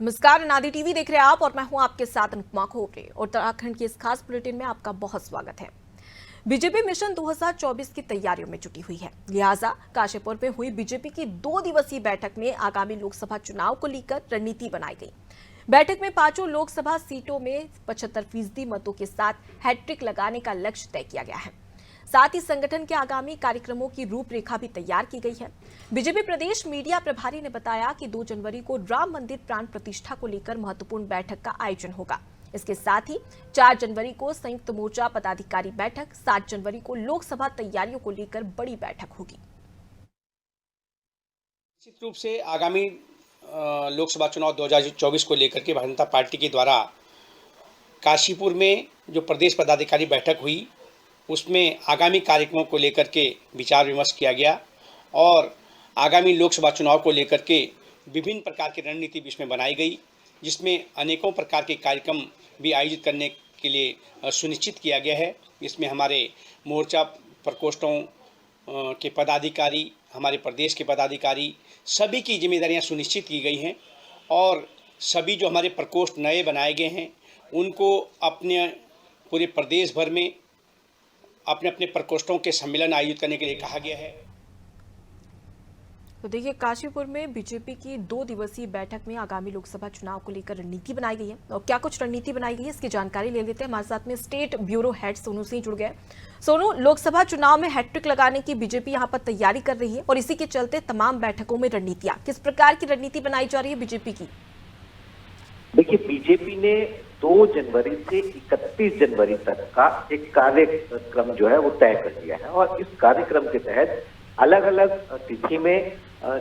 नमस्कार, नादी टीवी देख रहे हैं आप और मैं हूं आपके साथ अनुपमा खोपरे। उत्तराखंड के इस खास बुलेटिन में आपका बहुत स्वागत है। बीजेपी मिशन 2024 की तैयारियों में जुटी हुई है। लिहाजा काशीपुर में हुई बीजेपी की 2 दिवसीय बैठक में आगामी लोकसभा चुनाव को लेकर रणनीति बनाई गई। बैठक में 5 लोकसभा सीटों में 75% मतों के साथ हैट्रिक लगाने का लक्ष्य तय किया गया है। साथ ही संगठन के आगामी कार्यक्रमों की रूपरेखा भी तैयार की गई है। बीजेपी प्रदेश मीडिया प्रभारी ने बताया कि 2 जनवरी को राम मंदिर प्राण प्रतिष्ठा को लेकर महत्वपूर्ण बैठक का आयोजन होगा। इसके साथ ही 4 जनवरी को संयुक्त मोर्चा पदाधिकारी बैठक, 7 जनवरी को लोकसभा तैयारियों को लेकर बड़ी बैठक होगी। निश्चित रूप से आगामी लोकसभा चुनाव 2024 को लेकर के भारतीय जनता पार्टी के द्वारा काशीपुर में जो प्रदेश पदाधिकारी बैठक हुई, उसमें आगामी कार्यक्रमों को लेकर के विचार विमर्श किया गया और आगामी लोकसभा चुनाव को लेकर के विभिन्न प्रकार की रणनीति भी इसमें बनाई गई, जिसमें अनेकों प्रकार के कार्यक्रम भी आयोजित करने के लिए सुनिश्चित किया गया है। इसमें हमारे मोर्चा प्रकोष्ठों के पदाधिकारी, हमारे प्रदेश के पदाधिकारी, सभी की जिम्मेदारियां सुनिश्चित की गई हैं और सभी जो हमारे प्रकोष्ठ नए बनाए गए हैं उनको अपने पूरे प्रदेश भर में अपने अपने प्रकोष्ठों के सम्मेलन आयोजित करने के लिए कहा गया है। तो देखिए, काशीपुर में बीजेपी की 2 दिवसीय बैठक में आगामी लोकसभा चुनाव को लेकर रणनीति बनाई गई है और क्या कुछ रणनीति बनाई गई है इसकी जानकारी ले लेते हैं। हमारे साथ में state bureau head Sonu Singh जुड़ गए। सोनू, लोकसभा चुनाव में हैट्रिक लगाने की बीजेपी यहां पर तैयारी कर रही है और इसी के चलते तमाम बैठकों में रणनीतियां, किस प्रकार की रणनीति बनाई जा रही है बीजेपी की? देखिए, बीजेपी ने 2 जनवरी से 31 जनवरी तक का एक कार्यक्रम जो है वो तय कर दिया है और इस कार्यक्रम के तहत अलग अलग तिथि में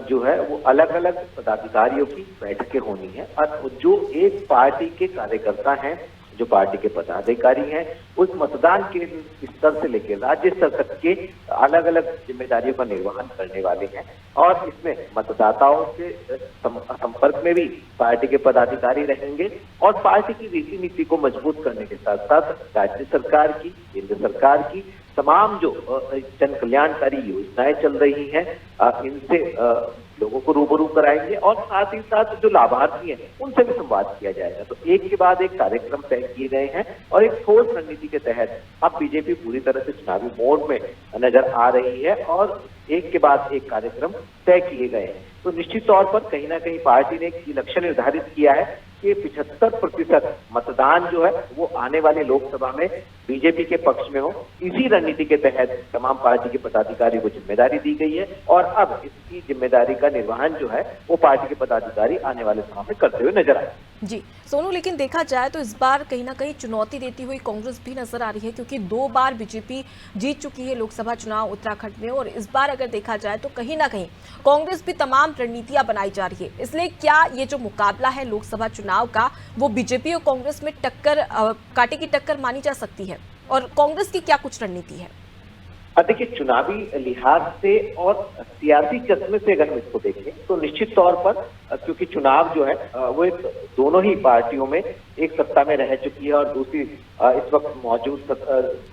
जो है वो अलग अलग पदाधिकारियों की बैठकें होनी है और जो एक पार्टी के कार्यकर्ता हैं, जो पार्टी के पदाधिकारी हैं, उस मतदान के स्तर से लेकर राज्य स्तर तक के अलग अलग जिम्मेदारियों का निर्वहन करने वाले हैं और इसमें मतदाताओं से संपर्क में भी पार्टी के पदाधिकारी रहेंगे और पार्टी की रीति नीति को मजबूत करने के साथ साथ राज्य सरकार की, केंद्र सरकार की तमाम जो जन कल्याणकारी योजनाएं चल रही हैं इनसे लोगों को रूबरू कराएंगे और साथ ही साथ जो लाभार्थी हैं उनसे भी संवाद किया जाएगा। तो एक के बाद एक कार्यक्रम तय किए गए हैं और एक ठोस रणनीति के तहत अब बीजेपी पूरी तरह से चुनावी मोड में नजर आ रही है और एक के बाद एक कार्यक्रम तय किए गए हैं। तो निश्चित तौर पर कहीं ना कहीं पार्टी ने एक लक्ष्य निर्धारित किया है कि 75% मतदान जो है वो आने वाले लोकसभा में बीजेपी के पक्ष में हो। इसी रणनीति के तहत तमाम पार्टी के पदाधिकारियों को जिम्मेदारी दी गई है और अब इसकी जिम्मेदारी का निर्वहन जो है वो पार्टी के पदाधिकारी आने वाले समय में करते हुए नजर आए। जी सोनू, लेकिन देखा जाए तो इस बार कहीं ना कहीं चुनौती देती हुई कांग्रेस भी नजर आ रही है, क्योंकि 2 बार बीजेपी जीत चुकी है लोकसभा चुनाव उत्तराखंड में और इस बार अगर देखा जाए तो कहीं ना कहीं कांग्रेस भी तमाम रणनीतियां बनाई जा रही है। इसलिए क्या ये जो मुकाबला है लोकसभा चुनाव का वो बीजेपी और कांग्रेस में टक्कर, कांटे की टक्कर मानी जा सकती है और कांग्रेस की क्या कुछ रणनीति है? देखिए, चुनावी लिहाज से और सियासी चश्मे से अगर हम इसको देखें तो निश्चित तौर पर क्योंकि चुनाव जो है वो एक दोनों ही पार्टियों में एक सत्ता में रह चुकी है और दूसरी इस वक्त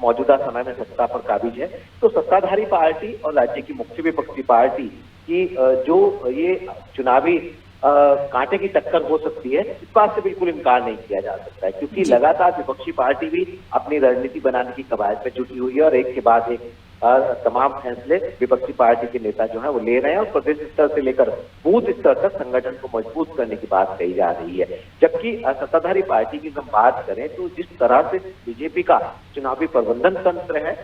मौजूदा समय में सत्ता पर काबिज है, तो सत्ताधारी पार्टी और राज्य की मुख्य विपक्षी पार्टी की जो ये चुनावी कांटे की टक्कर हो सकती है, इस बात से बिल्कुल इनकार नहीं किया जा सकता है क्योंकि लगातार विपक्षी पार्टी भी अपनी रणनीति बनाने की कवायद में जुटी हुई है और एक के बाद एक तमाम फैसले विपक्षी पार्टी के नेता जो है वो ले रहे हैं और प्रदेश स्तर से लेकर बूथ स्तर तक संगठन को मजबूत करने की बात कही जा रही है। जबकि सत्ताधारी पार्टी की हम बात करें तो जिस तरह से बीजेपी का चुनावी प्रबंधन तंत्र है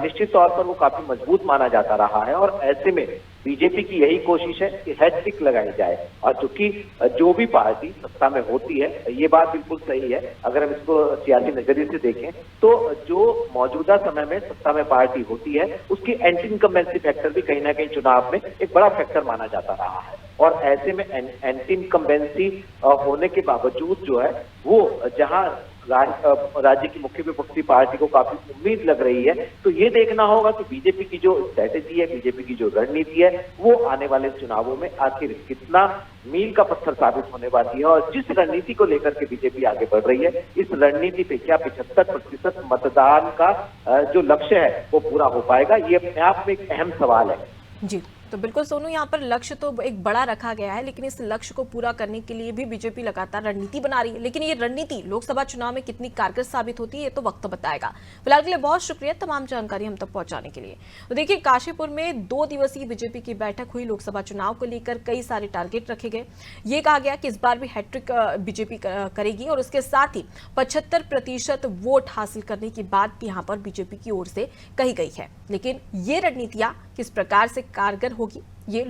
निश्चित तौर पर वो काफी मजबूत माना जाता रहा है और ऐसे में बीजेपी की यही कोशिश है कि हैट्रिक लगाई जाए और चूंकि जो भी पार्टी सत्ता में होती है, ये बात बिल्कुल सही है, अगर हम इसको सियासी नजरिए से देखें तो जो मौजूदा समय में सत्ता में पार्टी होती है उसकी एंटी इनकम्बेंसी फैक्टर भी कहीं ना कहीं चुनाव में एक बड़ा फैक्टर माना जाता रहा है और ऐसे में एंटी इनकम्बेंसी होने के बावजूद जो है वो जहां राज्य की मुख्य विपक्षी पार्टी को काफी उम्मीद लग रही है, तो ये देखना होगा कि बीजेपी की जो स्ट्रैटेजी है, बीजेपी की जो रणनीति है वो आने वाले चुनावों में आखिर कितना मील का पत्थर साबित होने वाली है और जिस रणनीति को लेकर के बीजेपी आगे बढ़ रही है, इस रणनीति पे क्या 75% मतदान का जो लक्ष्य है वो पूरा हो पाएगा, ये अपने आप में एक अहम सवाल है। जी तो बिल्कुल सोनू, यहाँ पर लक्ष्य तो एक बड़ा रखा गया है, लेकिन इस लक्ष्य को पूरा करने के लिए भी बीजेपी लगातार रणनीति बना रही है। लेकिन ये रणनीति लोकसभा चुनाव में कितनी कारगर साबित होती है, ये तो वक्त बताएगा। फिलहाल के लिए बहुत शुक्रिया तमाम जानकारी हम तक पहुंचाने के लिए। तो देखिए, काशीपुर में 2 दिवसीय बीजेपी की बैठक हुई। लोकसभा चुनाव को लेकर कई सारे टारगेट रखे गए। ये कहा गया कि इस बार भी हैट्रिक बीजेपी करेगी और उसके साथ ही 75% वोट हासिल करने की बात भी यहाँ पर बीजेपी की ओर से कही गई है। लेकिन ये रणनीतियां किस प्रकार से कारगर होगी, ये